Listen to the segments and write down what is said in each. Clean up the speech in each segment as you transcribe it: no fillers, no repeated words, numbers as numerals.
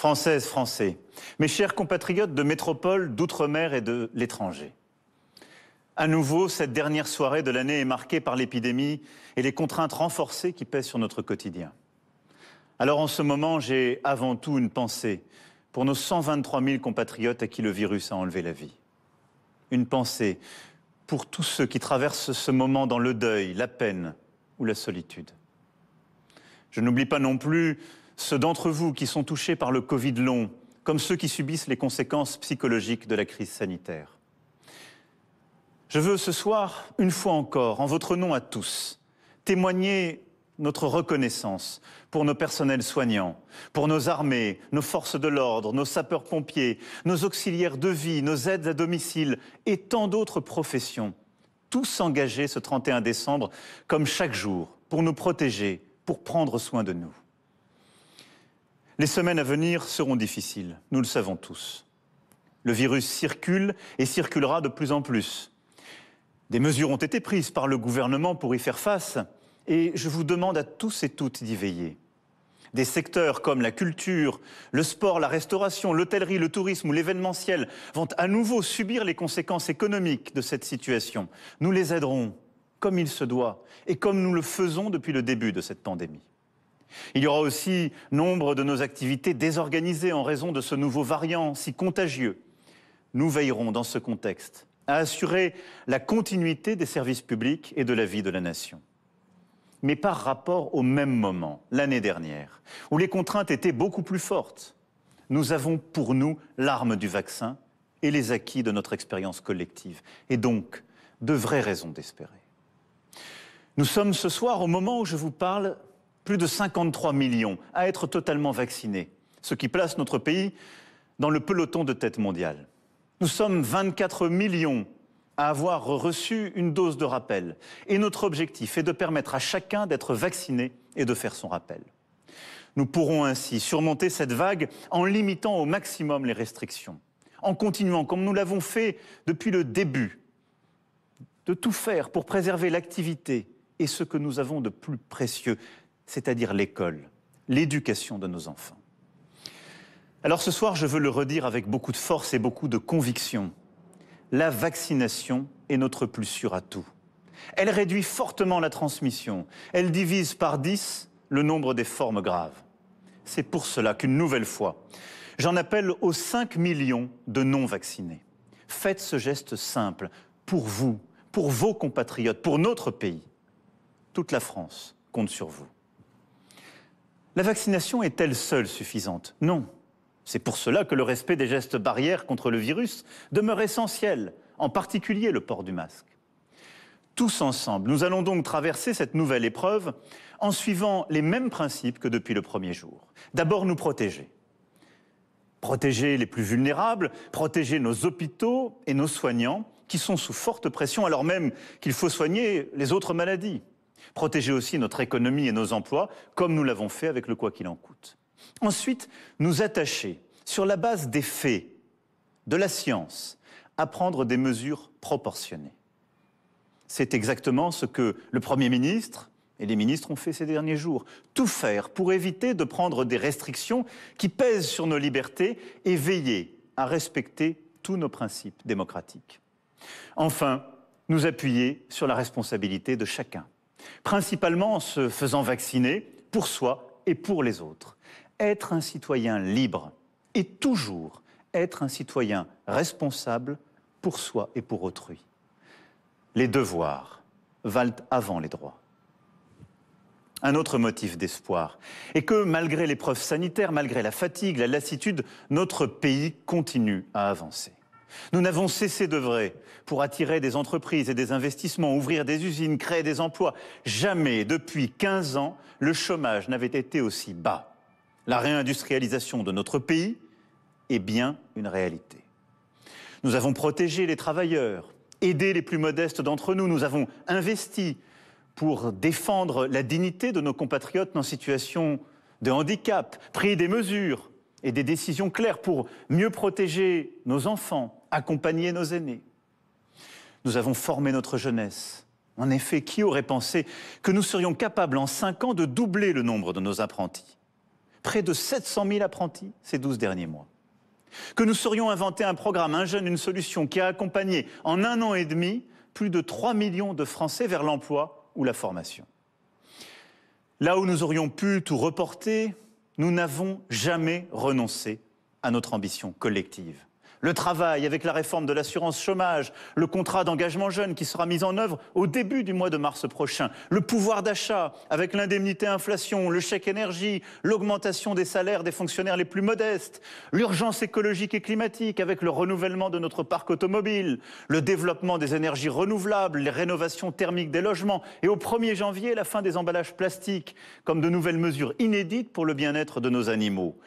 Françaises, Français, mes chers compatriotes de métropole, d'outre-mer et de l'étranger. À nouveau, cette dernière soirée de l'année est marquée par l'épidémie et les contraintes renforcées qui pèsent sur notre quotidien. Alors en ce moment, j'ai avant tout une pensée pour nos 123 000 compatriotes à qui le virus a enlevé la vie. Une pensée pour tous ceux qui traversent ce moment dans le deuil, la peine ou la solitude. Je n'oublie pas non plus ceux d'entre vous qui sont touchés par le Covid long, comme ceux qui subissent les conséquences psychologiques de la crise sanitaire. Je veux ce soir, une fois encore, en votre nom à tous, témoigner notre reconnaissance pour nos personnels soignants, pour nos armées, nos forces de l'ordre, nos sapeurs-pompiers, nos auxiliaires de vie, nos aides à domicile et tant d'autres professions, tous engagés ce 31 décembre, comme chaque jour, pour nous protéger, pour prendre soin de nous. Les semaines à venir seront difficiles, nous le savons tous. Le virus circule et circulera de plus en plus. Des mesures ont été prises par le gouvernement pour y faire face et je vous demande à tous et toutes d'y veiller. Des secteurs comme la culture, le sport, la restauration, l'hôtellerie, le tourisme ou l'événementiel vont à nouveau subir les conséquences économiques de cette situation. Nous les aiderons comme il se doit et comme nous le faisons depuis le début de cette pandémie. Il y aura aussi nombre de nos activités désorganisées en raison de ce nouveau variant si contagieux. Nous veillerons dans ce contexte à assurer la continuité des services publics et de la vie de la nation. Mais par rapport au même moment, l'année dernière, où les contraintes étaient beaucoup plus fortes, nous avons pour nous l'arme du vaccin et les acquis de notre expérience collective, et donc de vraies raisons d'espérer. Nous sommes ce soir, au moment où je vous parle, plus de 53 millions à être totalement vaccinés, ce qui place notre pays dans le peloton de tête mondiale. Nous sommes 24 millions à avoir reçu une dose de rappel. Et notre objectif est de permettre à chacun d'être vacciné et de faire son rappel. Nous pourrons ainsi surmonter cette vague en limitant au maximum les restrictions, en continuant, comme nous l'avons fait depuis le début, de tout faire pour préserver l'activité et ce que nous avons de plus précieux, c'est-à-dire l'école, l'éducation de nos enfants. Alors ce soir, je veux le redire avec beaucoup de force et beaucoup de conviction. La vaccination est notre plus sûr atout. Elle réduit fortement la transmission. Elle divise par 10 le nombre des formes graves. C'est pour cela qu'une nouvelle fois, j'en appelle aux 5 millions de non-vaccinés. Faites ce geste simple pour vous, pour vos compatriotes, pour notre pays. Toute la France compte sur vous. La vaccination est-elle seule suffisante? Non. C'est pour cela que le respect des gestes barrières contre le virus demeure essentiel, en particulier le port du masque. Tous ensemble, nous allons donc traverser cette nouvelle épreuve en suivant les mêmes principes que depuis le premier jour. D'abord, nous protéger. Protéger les plus vulnérables, protéger nos hôpitaux et nos soignants qui sont sous forte pression alors même qu'il faut soigner les autres maladies. Protéger aussi notre économie et nos emplois, comme nous l'avons fait avec le quoi qu'il en coûte. Ensuite, nous attacher, sur la base des faits, de la science, à prendre des mesures proportionnées. C'est exactement ce que le Premier ministre et les ministres ont fait ces derniers jours. Tout faire pour éviter de prendre des restrictions qui pèsent sur nos libertés et veiller à respecter tous nos principes démocratiques. Enfin, nous appuyer sur la responsabilité de chacun. Principalement en se faisant vacciner pour soi et pour les autres. Être un citoyen libre et toujours être un citoyen responsable pour soi et pour autrui. Les devoirs valent avant les droits. Un autre motif d'espoir est que malgré l'épreuve sanitaire, malgré la fatigue, la lassitude, notre pays continue à avancer. Nous n'avons cessé d'œuvrer pour attirer des entreprises et des investissements, ouvrir des usines, créer des emplois. Jamais, depuis 15 ans, le chômage n'avait été aussi bas. La réindustrialisation de notre pays est bien une réalité. Nous avons protégé les travailleurs, aidé les plus modestes d'entre nous. Nous avons investi pour défendre la dignité de nos compatriotes en situation de handicap, pris des mesures et des décisions claires pour mieux protéger nos enfants, accompagner nos aînés. Nous avons formé notre jeunesse. En effet, qui aurait pensé que nous serions capables en 5 ans de doubler le nombre de nos apprentis? Près de 700 000 apprentis ces 12 derniers mois. Que nous saurions inventer un programme, un jeune, une solution qui a accompagné en 1 an et demi plus de 3 millions de Français vers l'emploi ou la formation. Là où nous aurions pu tout reporter, nous n'avons jamais renoncé à notre ambition collective. Le travail avec la réforme de l'assurance chômage, le contrat d'engagement jeune qui sera mis en œuvre au début du mois de mars prochain, le pouvoir d'achat avec l'indemnité inflation, le chèque énergie, l'augmentation des salaires des fonctionnaires les plus modestes, l'urgence écologique et climatique avec le renouvellement de notre parc automobile, le développement des énergies renouvelables, les rénovations thermiques des logements et au 1er janvier, la fin des emballages plastiques comme de nouvelles mesures inédites pour le bien-être de nos animaux.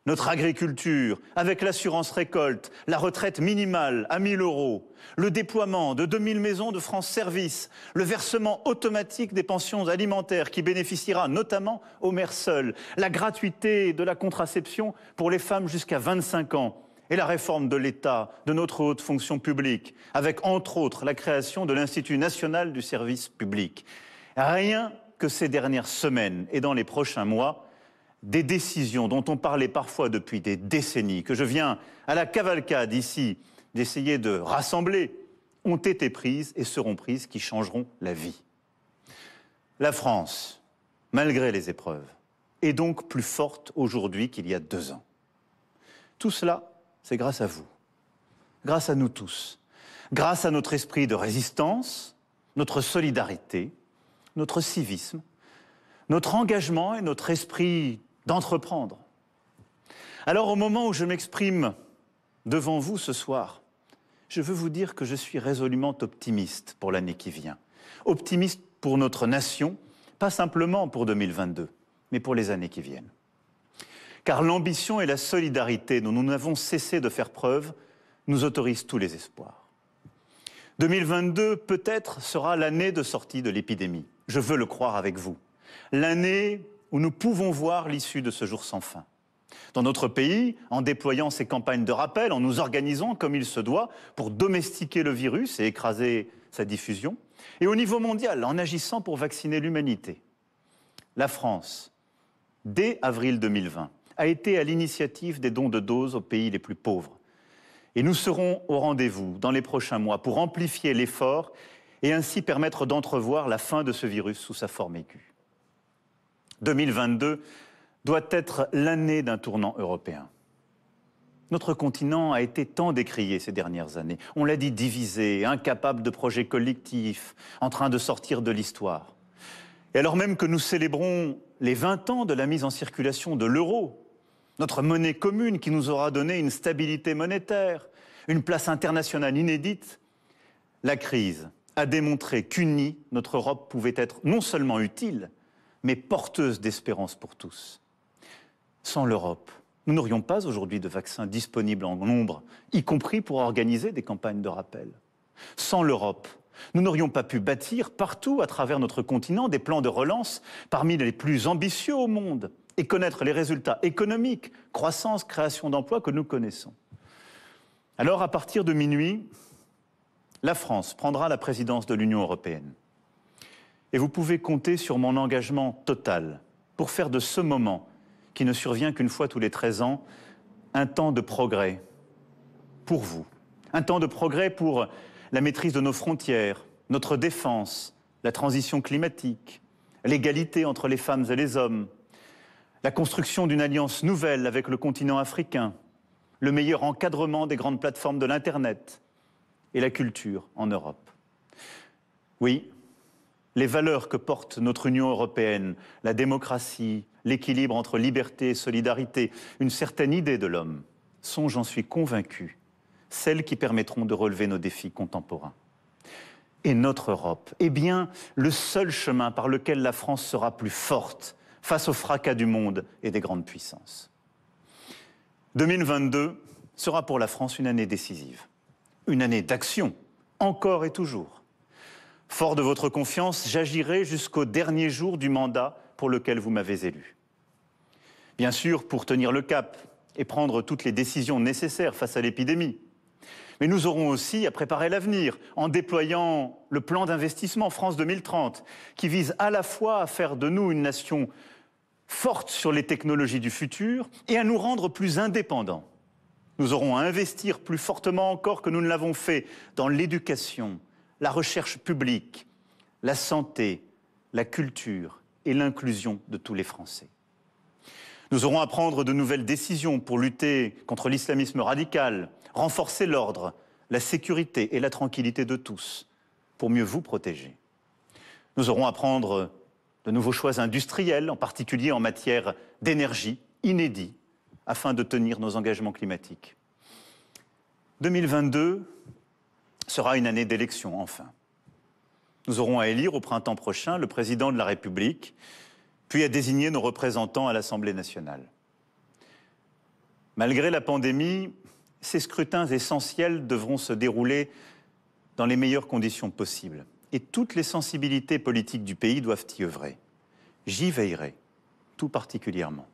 Notre agriculture, avec l'assurance récolte, la retraite minimale à 1 000 €, le déploiement de 2 000 maisons de France Service, le versement automatique des pensions alimentaires qui bénéficiera notamment aux mères seules, la gratuité de la contraception pour les femmes jusqu'à 25 ans et la réforme de l'État, de notre haute fonction publique, avec entre autres la création de l'Institut national du service public. Rien que ces dernières semaines et dans les prochains mois, des décisions dont on parlait parfois depuis des décennies, que je viens à la cavalcade ici d'essayer de rassembler, ont été prises et seront prises qui changeront la vie. La France, malgré les épreuves, est donc plus forte aujourd'hui qu'il y a 2 ans. Tout cela, c'est grâce à vous, grâce à nous tous, grâce à notre esprit de résistance, notre solidarité, notre civisme, notre engagement et notre esprit d'entreprendre. Alors, au moment où je m'exprime devant vous ce soir, je veux vous dire que je suis résolument optimiste pour l'année qui vient. Optimiste pour notre nation, pas simplement pour 2022, mais pour les années qui viennent. Car l'ambition et la solidarité dont nous n'avons cessé de faire preuve nous autorisent tous les espoirs. 2022, peut-être, sera l'année de sortie de l'épidémie. Je veux le croire avec vous. L'année où nous pouvons voir l'issue de ce jour sans fin. Dans notre pays, en déployant ces campagnes de rappel, en nous organisant comme il se doit pour domestiquer le virus et écraser sa diffusion, et au niveau mondial, en agissant pour vacciner l'humanité. La France, dès avril 2020, a été à l'initiative des dons de doses aux pays les plus pauvres. Et nous serons au rendez-vous dans les prochains mois pour amplifier l'effort et ainsi permettre d'entrevoir la fin de ce virus sous sa forme aiguë. 2022 doit être l'année d'un tournant européen. Notre continent a été tant décrié ces dernières années. On l'a dit, divisé, incapable de projets collectifs, en train de sortir de l'histoire. Et alors même que nous célébrons les 20 ans de la mise en circulation de l'euro, notre monnaie commune qui nous aura donné une stabilité monétaire, une place internationale inédite, la crise a démontré qu'unie, notre Europe pouvait être non seulement utile, mais porteuse d'espérance pour tous. Sans l'Europe, nous n'aurions pas aujourd'hui de vaccins disponibles en nombre, y compris pour organiser des campagnes de rappel. Sans l'Europe, nous n'aurions pas pu bâtir partout à travers notre continent des plans de relance parmi les plus ambitieux au monde et connaître les résultats économiques, croissance, création d'emplois que nous connaissons. Alors, à partir de minuit, la France prendra la présidence de l'Union européenne. Et vous pouvez compter sur mon engagement total pour faire de ce moment, qui ne survient qu'une fois tous les 13 ans, un temps de progrès pour vous. Un temps de progrès pour la maîtrise de nos frontières, notre défense, la transition climatique, l'égalité entre les femmes et les hommes, la construction d'une alliance nouvelle avec le continent africain, le meilleur encadrement des grandes plateformes de l'Internet et la culture en Europe. Oui, les valeurs que porte notre Union européenne, la démocratie, l'équilibre entre liberté et solidarité, une certaine idée de l'homme, sont, j'en suis convaincu, celles qui permettront de relever nos défis contemporains. Et notre Europe est bien le seul chemin par lequel la France sera plus forte face au fracas du monde et des grandes puissances. 2022 sera pour la France une année décisive, une année d'action, encore et toujours. Fort de votre confiance, j'agirai jusqu'au dernier jour du mandat pour lequel vous m'avez élu. Bien sûr, pour tenir le cap et prendre toutes les décisions nécessaires face à l'épidémie. Mais nous aurons aussi à préparer l'avenir en déployant le plan d'investissement France 2030 qui vise à la fois à faire de nous une nation forte sur les technologies du futur et à nous rendre plus indépendants. Nous aurons à investir plus fortement encore que nous ne l'avons fait dans l'éducation, la recherche publique, la santé, la culture et l'inclusion de tous les Français. Nous aurons à prendre de nouvelles décisions pour lutter contre l'islamisme radical, renforcer l'ordre, la sécurité et la tranquillité de tous, pour mieux vous protéger. Nous aurons à prendre de nouveaux choix industriels, en particulier en matière d'énergie, inédits, afin de tenir nos engagements climatiques. 2022 sera une année d'élection, enfin. Nous aurons à élire au printemps prochain le président de la République, puis à désigner nos représentants à l'Assemblée nationale. Malgré la pandémie, ces scrutins essentiels devront se dérouler dans les meilleures conditions possibles. Et toutes les sensibilités politiques du pays doivent y œuvrer. J'y veillerai, tout particulièrement.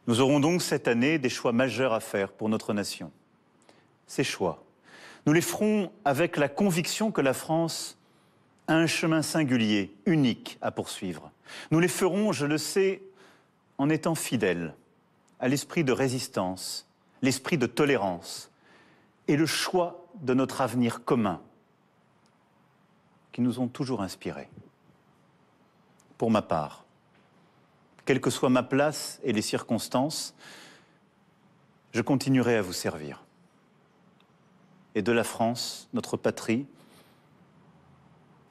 Nous aurons donc cette année des choix majeurs à faire pour notre nation. Ces choix, nous les ferons avec la conviction que la France a un chemin singulier, unique à poursuivre. Nous les ferons, je le sais, en étant fidèles à l'esprit de résistance, l'esprit de tolérance et le choix de notre avenir commun qui nous ont toujours inspirés. Pour ma part, quelle que soit ma place et les circonstances, je continuerai à vous servir. Et de la France, notre patrie,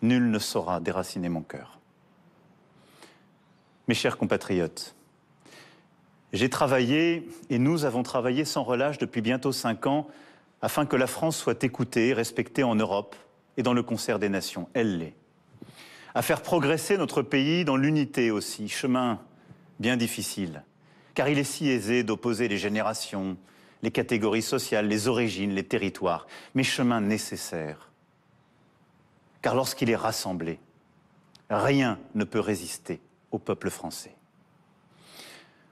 nul ne saura déraciner mon cœur. Mes chers compatriotes, j'ai travaillé et nous avons travaillé sans relâche depuis bientôt 5 ans afin que la France soit écoutée et respectée en Europe et dans le concert des nations. Elle l'est. À faire progresser notre pays dans l'unité aussi, chemin bien difficile, car il est si aisé d'opposer les générations, les catégories sociales, les origines, les territoires, mais chemin nécessaire. Car lorsqu'il est rassemblé, rien ne peut résister au peuple français.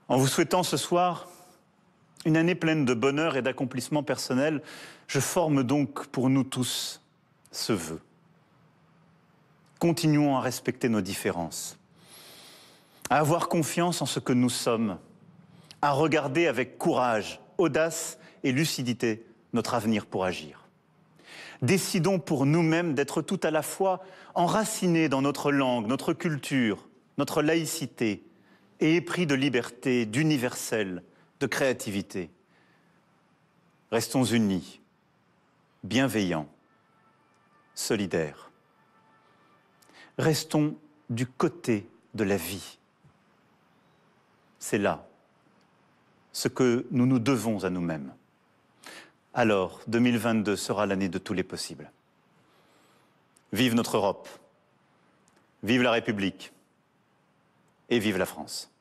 En vous souhaitant ce soir une année pleine de bonheur et d'accomplissement personnel, je forme donc pour nous tous ce vœu. Continuons à respecter nos différences, à avoir confiance en ce que nous sommes, à regarder avec courage, audace et lucidité notre avenir pour agir. Décidons pour nous-mêmes d'être tout à la fois enracinés dans notre langue, notre culture, notre laïcité et épris de liberté, d'universel, de créativité. Restons unis, bienveillants, solidaires. Restons du côté de la vie. C'est là ce que nous nous devons à nous-mêmes. Alors, 2022 sera l'année de tous les possibles. Vive notre Europe, vive la République et vive la France.